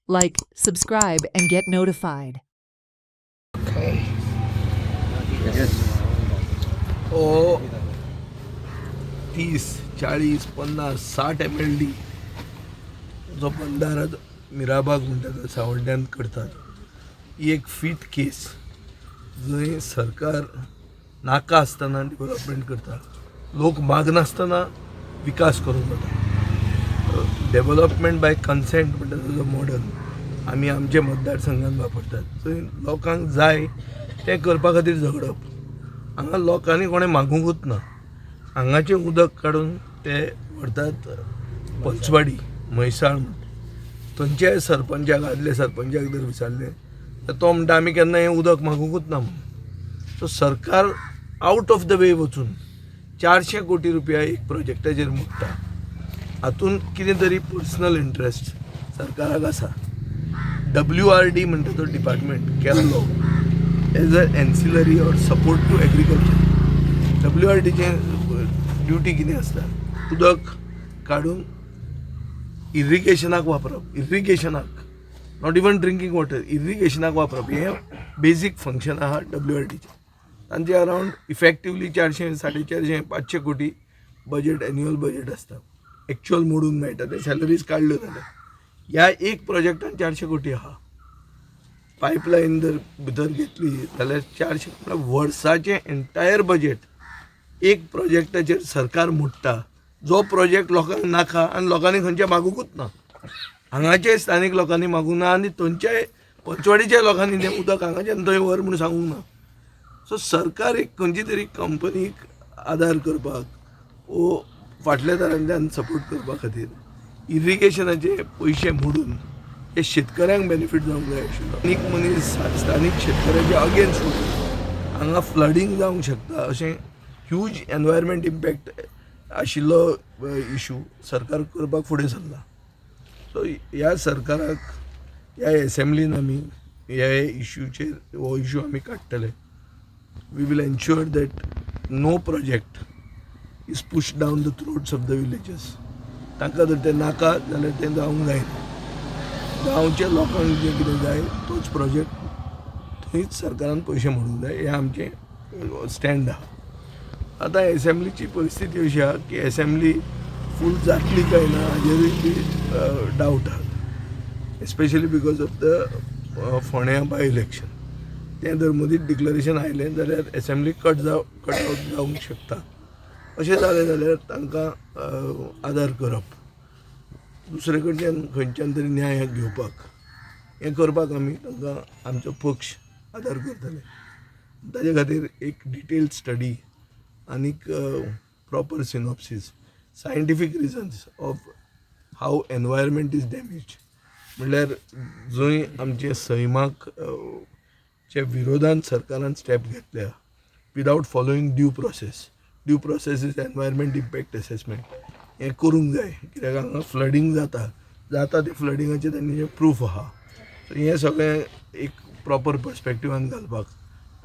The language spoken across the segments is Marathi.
Like, subscribe, and get notified. O 30, 40, 50, 60 MLD जो बंधारा मिराबाग म्हणटा सावड्ड्यान करतात ही एक फिट केस जंय सरकार नाका आसतना डेव्हलपमेंट करता, लोक मागनासतना विकास करून जाता. डेव्हलपमेंट बाय कन्सेंट म्हणटा ताजो मॉडल आमी आमचे मतदारसंघात वापरतात. जंय लोकांक जाय तें करपा खातीर झगडप. हांगा लोकांनी कोणें मागूंकूच ना. हांगाचें उदक काडून ते व्हरतात पंचवाडी म्हैसाळ. थंयचे सरपंचाक आदले सरपंचाक जर विचारलें तर तो म्हणटा आमी केन्ना हें उदक मागूंकूच ना म्हणून. सो सरकार आउट ऑफ द वे वचून 400 कोटी रुपया एक प्रोजेक्टाचेर मोडटा. हातून कितें तरी पर्सनल इंट्रस्ट सरकाराक आसा. WRD म्हणटा तो डिपार्टमेंट केल्लो as a ancillary or support to agriculture. WRDचें ड्युटी कितें आसता, उदक काडून इरिगेशनाक वापरप. इरिगेशनाक, नॉट इवन ड्रिंकींग वॉटर, इरिगेशनाक वापरप हें बेजीक फंक्शन आहा WRDचें. तांचे अरावंड इफेक्टिवली 400, 450, 500 कोटी बजेट, एन्युअल बजेट आसता. एक्चुअल मोडून मेळटा ते सॅलरीज काडल्यो जाल्यार ह्या एक प्रोजेक्टान 400 कोटी आहा. पायपलायन जर भितर घेतली जाल्यार 400 म्हळ्यार वर्साचें एंटायर बजेट एक प्रोजेक्टाचेर सरकार मोडटा. जो प्रोजेक्ट लोकांक नाका आनी लोकांनी खंयचे मागूंकूच ना. हांगाचे स्थानीक लोकांनी मागूंक ना आनी थंयचे पंचवाडीच्या लोकांनी तें उदक हांगाच्यान थंय व्हर म्हणून सांगूंक ना. सो सरकार एक खंयची तरी कंपनीक आदार करपाक वो फाटल्या दारांतल्यान सपोर्ट करपा खातीर इरिगेशनाचे पयशे मोडून हे शेतकऱ्यांक बेनिफीट जावंक जाय आशिल्लो. आनीक मनीस स्थानीक शेतकऱ्याच्या अगेन्स्ट वचून हांगा फ्लडींग जावंक शकता अशें ह्यूज एनवायरमेंट इम्पॅक्ट आशिल्लो इशू सरकार करपाक फुडें सरला. सो ह्या सरकाराक ह्या एसेंब्लीन आमी ह्या इशूचेर हो इशू आमी काडटले. We will ensure that no project is push down the throats of the villages. तांकां जर तें नाका जाल्यार तें जावंक जायना. गांवच्या लोकांक जें कितें जाय तोच प्रोजेक्ट थंयच सरकारान पयशे मोडूंक जाय हें आमचें स्टँड आहा. आतां एसेंब्लीची परिस्थिती अशी आहा की एसेंब्ली फूल जातली काय ना हाजेरूय बी डावट आहा. एस्पेशली बिकॉज ऑफ द फोंड्या बाय इलेक्शन. तें जर मदींच डिक्लरेशन आयलें जाल्यार एसेंब्ली कट आउट जावंक शकता. अशें जालें जाल्यार तांकां आदार करप, दुसरे कडच्यान खंयच्यान तरी न्याय घेवपाक हें करपाक आमी तांकां आमचो पक्ष आदार करतले. ताजे खातीर एक डिटेल स्टडी आनीक proper synopsis, scientific reasons of how environment is damage. म्हणल्यार जंय आमचे सैमाक च्या विरोधान सरकारान स्टेप घेतल्या without following due process is environment impact assessment हें करूंक जाय. कित्याक हांगा फ्लडींग जाता ते फ्लडींगाचे तांचे प्रूफ आहा. सो हें सगळें एक प्रॉपर पर्स्पेक्टिवान घालपाक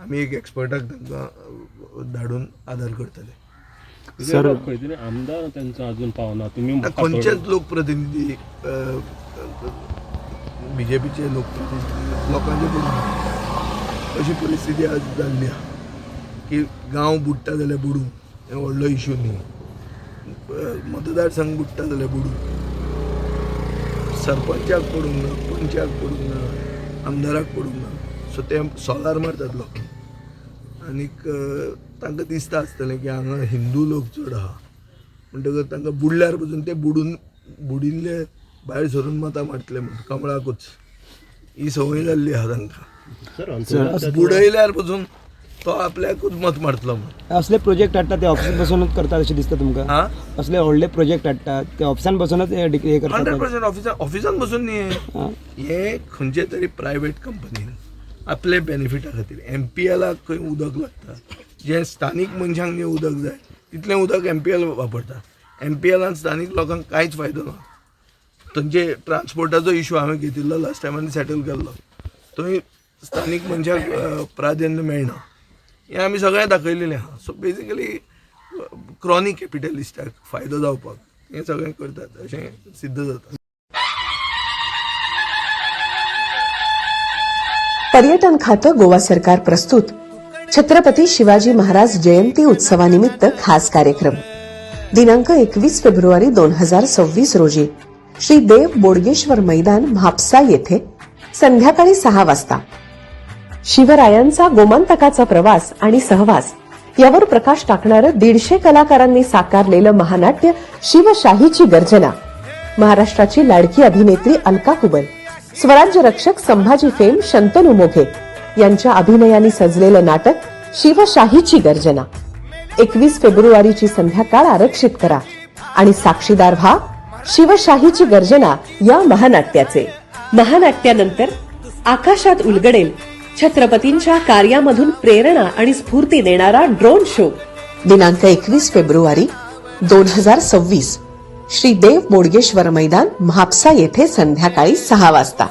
आमी एक एक्सपर्टाक तांकां धाडून आदार करतले. सर खंय आमदार त्यांचा अजून पावना. तुम्ही खंयचेच लोकप्रतिनिधी BJPचे लोकप्रतिनिधी लोकांचे करून अशी परिस्थिती आज जाल्ली आहा की गांव बुडटा जाल्यार बुडूं हें व्हडलो इशू न्ही. मतदारसंघ बुडटा जाल्यार बुडूं. सरपंचाक पडूंक ना, पंचाक पडूंक ना, आमदाराक पडूंक ना. सो ते सोलार मारतात लोकांक. आनीक तांकां दिसता आसतलें की हांगा हिंदू लोक चड आहा म्हणटकच तांकां बुडल्यार पसून ते बुडिल्ले भायर सरून मतां मारतले म्हणून कमळाकूच ही संवय जाल्ली आहा तांकां. बुडयल्यार पसून तो आपल्याकूच मत मारतलो म्हणून. असले प्रोजेक्ट हाडटात ते ऑफिसान बसूनच करतात अशें दिसता तुमकां? असले व्हडले प्रोजेक्ट हाडटात ते ऑफिसान बसूनच हे करतात? 100% ऑफिसान बसून न्ही. हे खंयचे तरी प्रायवेट कंपनीन आपले बेनिफिटा खातीर MPLाक खंय उदक लागता, जें स्थानीक मनशांक जें उदक जाय तितलें उदक MPL वापरता. MPLान स्थानीक लोकांक कांयच फायदो ना. थंयचे ट्रान्सपोर्टाचो इशू हांवें घेतिल्लो लास्ट टायमांनी सेटल केल्लो. थंय स्थानीक मनशाक प्राधान्य मेळना हें आमी सगळें दाखयलेलें आहा. सो बेजिकली क्रॉनीक कॅपिटलिस्टाक फायदो जावपाक हें सगळें करतात अशें सिद्ध जाता. पर्यटन खातं गोवा सरकार प्रस्तुत छत्रपती शिवाजी महाराज जयंती उत्सवानिमित्त खास कार्यक्रम दिनांक 21 फेब्रुवारी 2026 रोजी श्री देव बोडगेश्वर मैदान म्हापसा येथे संध्याकाळी 6 वाजता. शिवरायांचा गोमंतकाचा प्रवास आणि सहवास यावर प्रकाश टाकणारं 150 कलाकारांनी साकारलेलं महानाट्य शिवशाहीची गर्जना, महाराष्ट्राची लाडकी अभिनेत्री अलका कुबल, स्वराज्य रक्षक संभाजी फेम शंतनू मोघे यांच्या अभिनयाने सजलेलं नाटक शिवशाहीची गर्जना 21 फेब्रुवारीची संध्याकाळ आरक्षित करा आणि साक्षीदार व्हा शिवशाहीची गर्जना या महानाट्याचे. महानाट्यानंतर आकाशात उलगडेल छत्रपतींच्या कार्यामधून प्रेरणा आणि स्फूर्ती देणारा ड्रोन शो दिनांक 21 फेब्रुवारी 2026 श्री देव बोडगेश्वर मैदान म्हापसा येथे संध्याकाळी 6 वाजता.